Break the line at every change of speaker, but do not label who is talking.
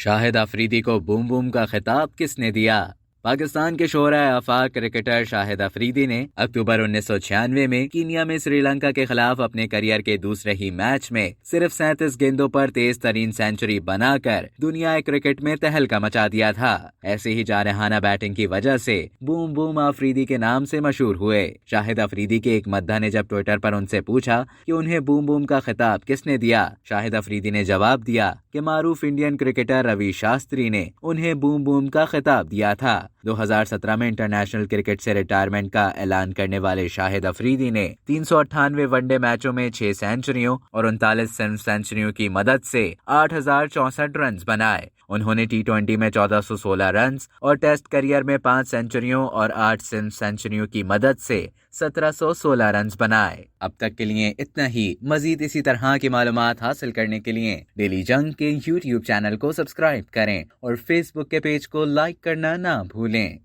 شاہد افریدی کو boom boom کا خطاب کس نے دیا؟ پاکستان کے شعرۂ آفاق کرکٹر شاہد افریدی نے اکتوبر 1996 میں کینیا میں سری لنکا کے خلاف اپنے کیریئر کے دوسرے ہی میچ میں صرف 37 گیندوں پر تیز ترین سینچری بنا کر دنیا کرکٹ میں تہلکہ مچا دیا تھا۔ ایسے ہی جارحانہ بیٹنگ کی وجہ سے بوم بوم افریدی کے نام سے مشہور ہوئے۔ شاہد افریدی کے ایک مداح نے جب ٹویٹر پر ان سے پوچھا کہ انہیں بوم بوم کا خطاب کس نے دیا، شاہد افریدی نے جواب دیا کہ معروف انڈین کرکٹر روی شاستری نے انہیں بوم بوم کا خطاب دیا تھا۔ 2017 میں انٹرنیشنل کرکٹ سے ریٹائرمنٹ کا اعلان کرنے والے شاہد افریدی نے 398 ون ڈے میچوں میں 6 سینچریوں اور 39 سیمف سینچریوں کی مدد سے 8064 رنز بنائے۔ انہوں نے T20 میں 1416 رنز اور ٹیسٹ کیریئر میں 5 سینچریوں اور 8 سیمف سینچریوں کی مدد سے 1716 رنز بنائے۔ اب تک کے لیے اتنا ہی۔ مزید اسی طرح کی معلومات حاصل کرنے کے لیے ڈیلی جنگ کے YouTube چینل کو سبسکرائب کریں اور فیس بک کے پیج کو لائک کرنا نہ بھولیں۔